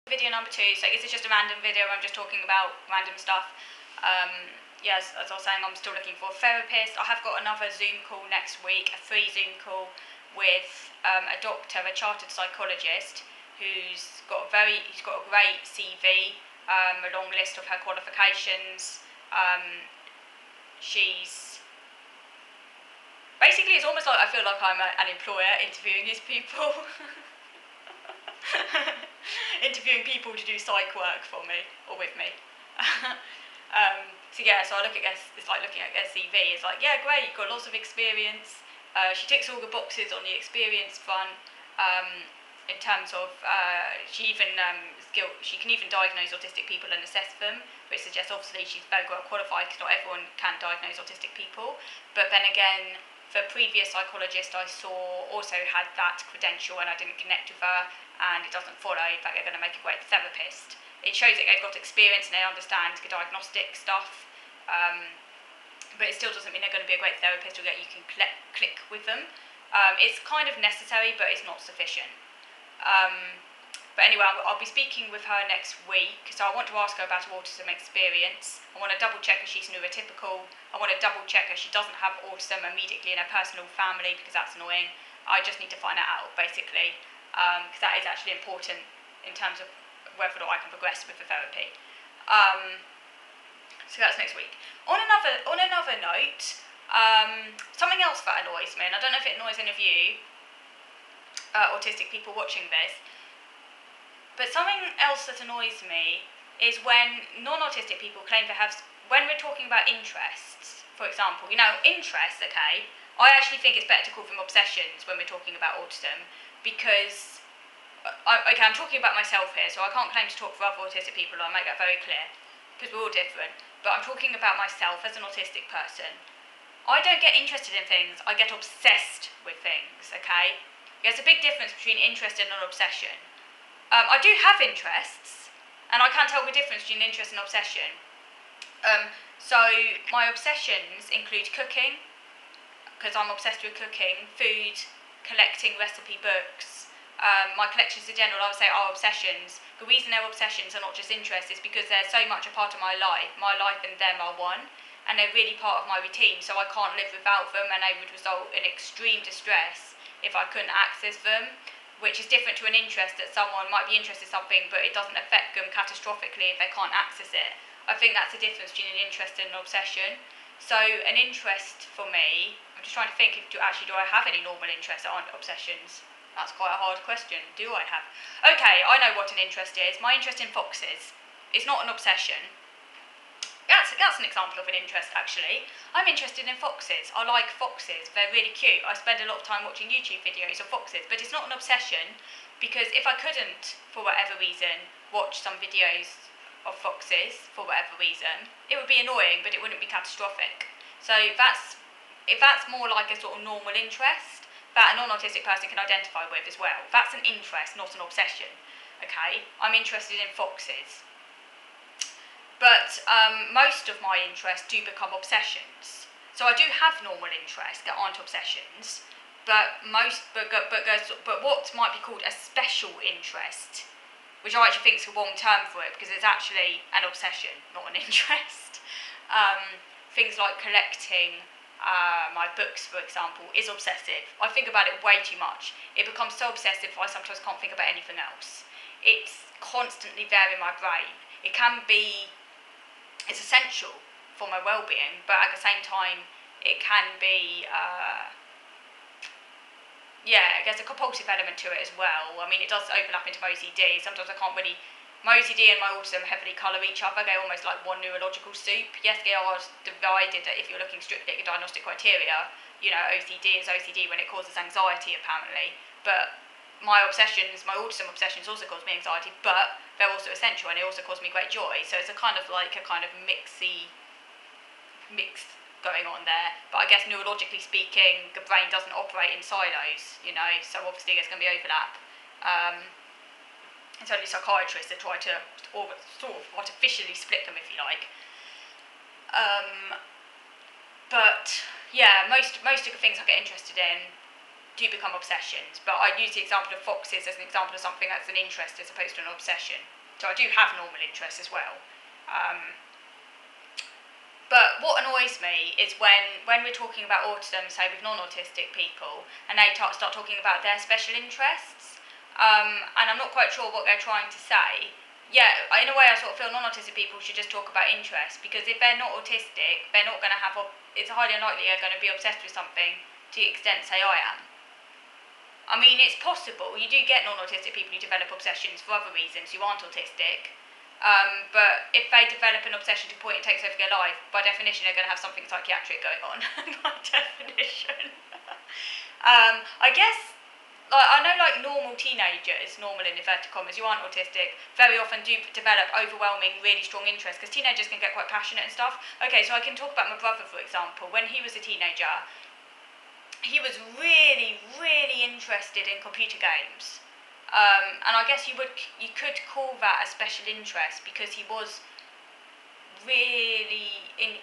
Video number 2, so this is just a random video. I'm just talking about random stuff. Yes, as I was saying, I'm still looking for a therapist. I have got another Zoom call next week, a free Zoom call with a doctor, a chartered psychologist, who's got a great CV, a long list of her qualifications. She's basically, it's almost like I feel like I'm an employer interviewing these people. Interviewing people to do psych work for me or with me. So I look at it's like looking at their CV. It's like, yeah, great, you've got lots of experience. She ticks all the boxes on the experience front. In terms of she can even diagnose autistic people and assess them, which suggests obviously she's very well qualified because not everyone can diagnose autistic people. But then again, the previous psychologist I saw also had that credential, and I didn't connect with her, and it doesn't follow that they're going to make a great therapist. It shows that they've got experience and they understand the diagnostic stuff, but it still doesn't mean they're going to be a great therapist or that you can click with them. It's kind of necessary, but it's not sufficient. But anyway, I'll be speaking with her next week, so I want to ask her about her autism experience. I want to double check if she's neurotypical. I want to double check if she doesn't have autism immediately in her personal family, because that's annoying. I just need to find that out, basically, because that is actually important in terms of whether or not I can progress with the therapy. So that's next week. On another note, something else that annoys me, and I don't know if it annoys any of you autistic people watching this, but something else that annoys me is when non-autistic people claim to have, when we're talking about interests, for example, interests, okay, I actually think it's better to call them obsessions when we're talking about autism, because, I'm talking about myself here, so I can't claim to talk for other autistic people, I'll make that very clear, because we're all different, but I'm talking about myself as an autistic person. I don't get interested in things, I get obsessed with things, okay? There's a big difference between interest and an obsession. I do have interests, and I can't tell the difference between interest and obsession. So my obsessions include cooking, because I'm obsessed with cooking, food, collecting recipe books. My collections in general, I would say, are obsessions. The reason they're obsessions and not just interests is because they're so much a part of my life. My life and them are one, and they're really part of my routine, so I can't live without them, and they would result in extreme distress if I couldn't access them, which is different to an interest, that someone might be interested in something but it doesn't affect them catastrophically if they can't access it. I think that's the difference between an interest and an obsession. So an interest for me, I'm just trying to think, do I have any normal interests that aren't obsessions? That's quite a hard question. Do I have? Okay, I know what an interest is. My interest in foxes. It's not an obsession. That's an example of an interest, actually. I'm interested in foxes. I like foxes. They're really cute. I spend a lot of time watching YouTube videos of foxes, but it's not an obsession, because if I couldn't, for whatever reason, watch some videos of foxes, for whatever reason, it would be annoying, but it wouldn't be catastrophic. So if that's more like a sort of normal interest that a non-autistic person can identify with as well. That's an interest, not an obsession. Okay? I'm interested in foxes. But most of my interests do become obsessions. So I do have normal interests that aren't obsessions, but what might be called a special interest, which I actually think is the wrong term for it, because it's actually an obsession, not an interest. Things like collecting my books, for example, is obsessive. I think about it way too much. It becomes so obsessive I sometimes can't think about anything else. It's constantly there in my brain. It's essential for my well-being, but at the same time, it can be, there's a compulsive element to it as well. I mean, it does overlap into my OCD. Sometimes my OCD and my autism heavily colour each other. They're almost like one neurological soup. Yes, they are divided if you're looking strictly at the diagnostic criteria. OCD is OCD when it causes anxiety, apparently. But my autism obsessions also cause me anxiety, but they're also essential, and they also cause me great joy. So it's a kind of mix going on there. But I guess neurologically speaking, the brain doesn't operate in silos, so obviously there's going to be overlap. It's only psychiatrists that try to sort of artificially split them, if you like. But yeah, most of the things I get interested in do become obsessions, but I use the example of foxes as an example of something that's an interest as opposed to an obsession. So I do have normal interests as well. But what annoys me is when we're talking about autism, say with non-autistic people, and they start talking about their special interests, and I'm not quite sure what they're trying to say. Yeah, in a way I sort of feel non-autistic people should just talk about interests, because if they're not autistic, they're not going to have, it's highly unlikely they're going to be obsessed with something to the extent, say, I am. I mean, it's possible. You do get non-autistic people who develop obsessions for other reasons who aren't autistic. But if they develop an obsession to the point it takes over their life, by definition, they're going to have something psychiatric going on. By definition. I guess, like, I know, like, normal teenagers, normal in inverted commas, who aren't autistic, very often do develop overwhelming, really strong interest, because teenagers can get quite passionate and stuff. Okay, so I can talk about my brother, for example. When he was a teenager, he was really, really interested in computer games. And I guess you could call that a special interest, because he was really in,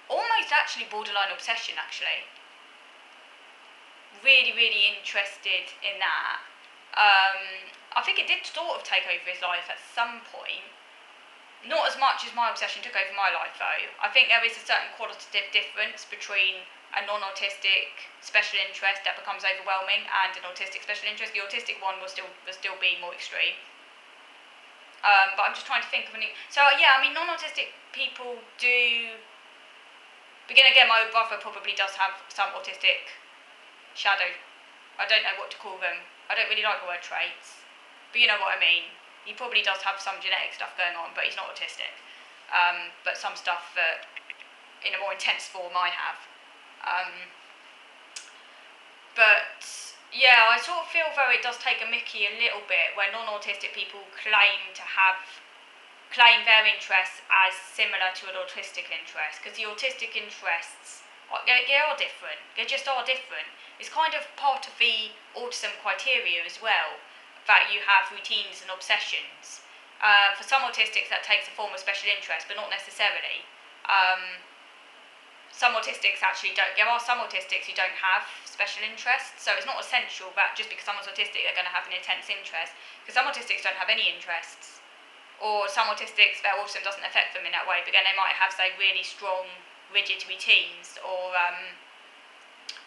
almost actually borderline obsession, actually. Really, really interested in that. I think it did sort of take over his life at some point. Not as much as my obsession took over my life, though. I think there is a certain qualitative difference between a non-autistic special interest that becomes overwhelming and an autistic special interest. The autistic one will still be more extreme. But I'm just trying to think of any. So yeah, I mean, non-autistic people do. Begin again. My brother probably does have some autistic shadow. I don't know what to call them. I don't really like the word traits, but you know what I mean. He probably does have some genetic stuff going on, but he's not autistic. But some stuff that, in a more intense form, I have. But yeah, I sort of feel though it does take a mickey a little bit when non-autistic people claim their interests as similar to an autistic interest, because the autistic interests they are different. They just are different. It's kind of part of the autism criteria as well, that you have routines and obsessions. For some autistics that takes a form of special interest, but not necessarily. Some autistics actually don't. There are some autistics who don't have special interests, so it's not essential that just because someone's autistic they're going to have an intense interest, because some autistics don't have any interests, or some autistics their autism doesn't affect them in that way, but then they might have, say, really strong, rigid routines or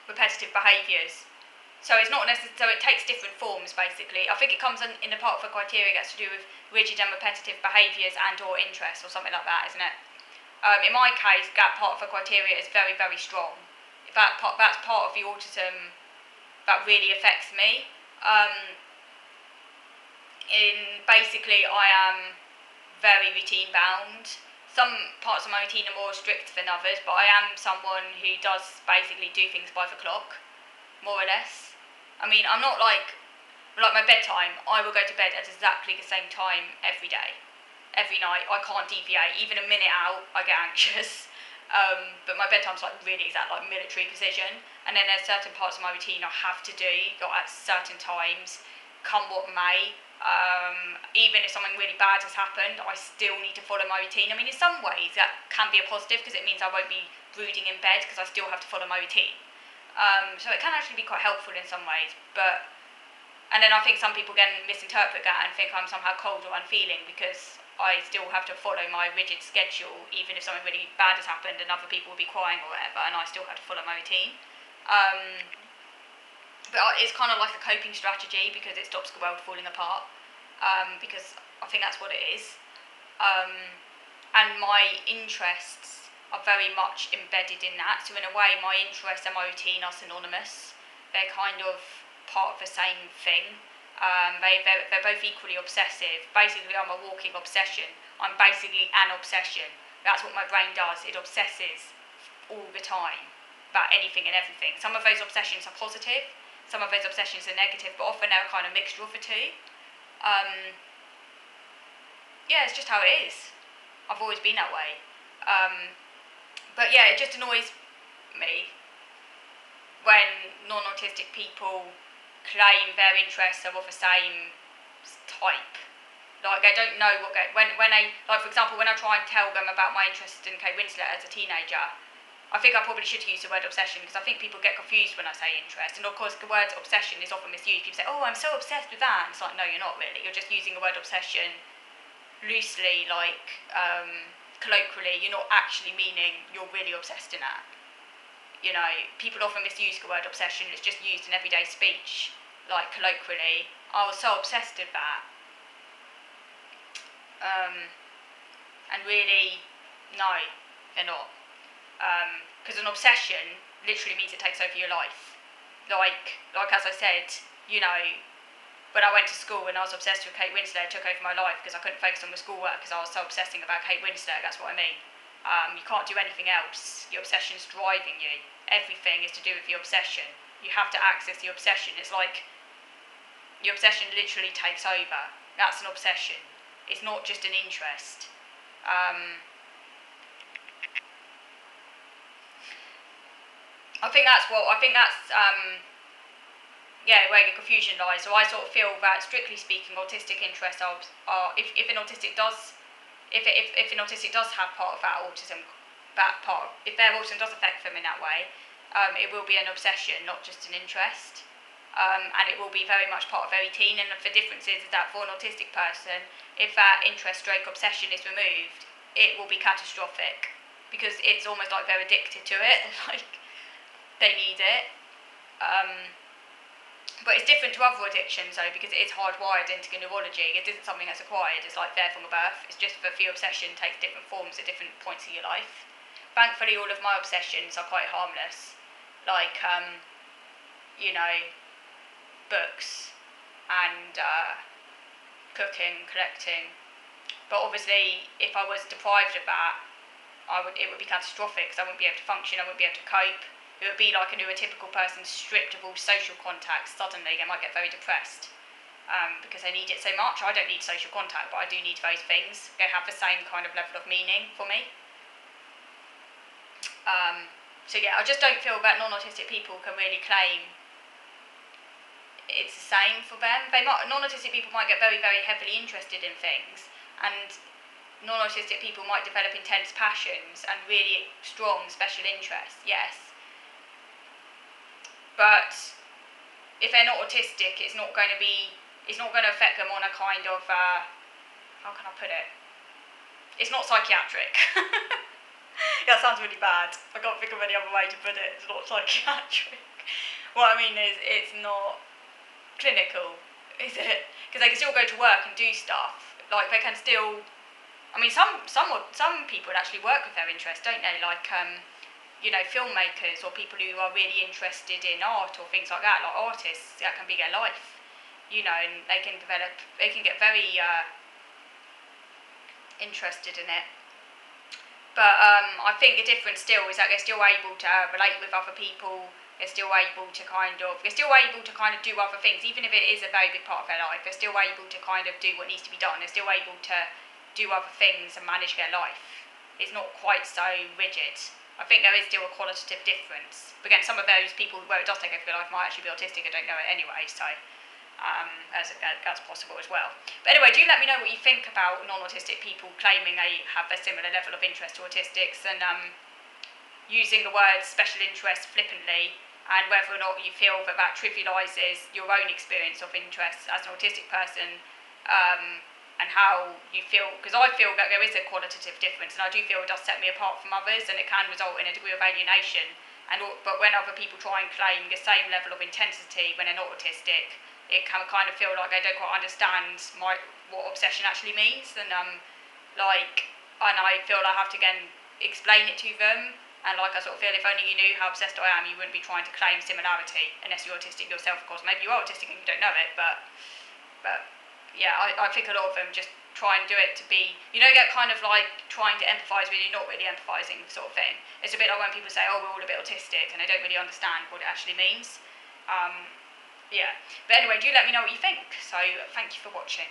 repetitive behaviours. So it's not necessarily. So it takes different forms, basically. I think it comes in the part of the criteria that's to do with rigid and repetitive behaviours and/or interests or something like that, isn't it? In my case, that part of the criteria is very, very strong. That's part of the autism that really affects me. Basically, I am very routine bound. Some parts of my routine are more strict than others, but I am someone who does basically do things by the clock, more or less. I mean, I'm not like my bedtime. I will go to bed at exactly the same time every day. Every night, I can't deviate. Even a minute out, I get anxious. But my bedtime's like really exact, like military precision. And then there's certain parts of my routine I have to do at certain times, come what may. Even if something really bad has happened, I still need to follow my routine. I mean, in some ways that can be a positive, because it means I won't be brooding in bed because I still have to follow my routine. So it can actually be quite helpful in some ways. And then I think some people again misinterpret that and think I'm somehow cold or unfeeling because I still have to follow my rigid schedule, even if something really bad has happened and other people will be crying or whatever, and I still have to follow my routine. But it's kind of like a coping strategy because it stops the world falling apart, because I think that's what it is. And my interests are very much embedded in that, so in a way my interests and my routine are synonymous. They're kind of part of the same thing. They're both equally obsessive. Basically, I'm a walking obsession. I'm basically an obsession. That's what my brain does. It obsesses all the time about anything and everything. Some of those obsessions are positive, some of those obsessions are negative, but often they're a kind of mixture of the two. Yeah, it's just how it is. I've always been that way. But yeah, it just annoys me when non-autistic people claim their interests are of the same type. Like, they don't know when they, like, for example, when I try and tell them about my interest in Kate Winslet as a teenager, I think I probably should use the word obsession because I think people get confused when I say interest. And of course, the word obsession is often misused. People say, "Oh, I'm so obsessed with that." And it's like, no, you're not really. You're just using the word obsession loosely, like colloquially. You're not actually meaning you're really obsessed in that. You know, people often misuse the word obsession. It's just used in everyday speech, like colloquially. I was so obsessed with that. And really, no, they're not. Because an obsession literally means it takes over your life. Like as I said, you know, when I went to school and I was obsessed with Kate Winslet, it took over my life because I couldn't focus on my schoolwork because I was so obsessing about Kate Winslet. That's what I mean. You can't do anything else. Your obsession's driving you. Everything is to do with the obsession. You have to access the obsession. It's like your obsession literally takes over. That's an obsession. It's not just an interest. I think that's where the confusion lies. So I sort of feel that, strictly speaking, autistic interests are if an autistic does have part of that autism, if their autism does affect them in that way, it will be an obsession, not just an interest, and it will be very much part of their routine. And the difference is that for an autistic person, if that interest/obsession is removed, it will be catastrophic because it's almost like they're addicted to it, like they need it. But it's different to other addictions though, because it is hardwired into neurology. It isn't something that's acquired. It's like there from birth. It's just that the obsession takes different forms at different points in your life. Thankfully, all of my obsessions are quite harmless, like you know, books and cooking, collecting. But obviously, if I was deprived of that, it would be catastrophic because I wouldn't be able to function. I wouldn't be able to cope. It would be like a neurotypical person stripped of all social contacts. Suddenly, they might get very depressed because they need it so much. I don't need social contact, but I do need those things. They have the same kind of level of meaning for me. So yeah, I just don't feel that non-autistic people can really claim it's the same for them. Non-autistic people might get very, very heavily interested in things, and non-autistic people might develop intense passions and really strong special interests. Yes. But if they're not autistic, it's not going to affect them on a kind of, how can I put it? It's not psychiatric. That sounds really bad. I can't think of any other way to put it. It's not psychiatric. What I mean is, it's not clinical, is it? Because they can still go to work and do stuff. Like, they can still, I mean, some people actually work with their interests, don't they? Like, you know, filmmakers or people who are really interested in art or things like that, like artists, that can be their life, you know, and they can get very interested in it. But I think the difference still is that they're still able to relate with other people. They're still able to kind of do other things, even if it is a very big part of their life. They're still able to kind of do what needs to be done. They're still able to do other things and manage their life. It's not quite so rigid. I think there is still a qualitative difference. But again, some of those people where it does take over their life might actually be autistic. I don't know it anyway, so that's possible as well. But anyway, do let me know what you think about non-autistic people claiming they have a similar level of interest to autistics, and using the word special interest flippantly, and whether or not you feel that trivialises your own experience of interest as an autistic person, and how you feel, because I feel that there is a qualitative difference, and I do feel it does set me apart from others, and it can result in a degree of alienation. But when other people try and claim the same level of intensity when they're not autistic, it can kind of feel like they don't quite understand what obsession actually means, and I feel I have to again explain it to them. And like I sort of feel if only you knew how obsessed I am, you wouldn't be trying to claim similarity, unless you're autistic yourself, of course. Maybe you are autistic and you don't know it, but yeah, I think a lot of them just try and do it to be, you know, get kind of like trying to empathise when you're not really empathising, sort of thing. It's a bit like when people say, oh, we're all a bit autistic, and they don't really understand what it actually means. Yeah, but anyway, do let me know what you think. So thank you for watching.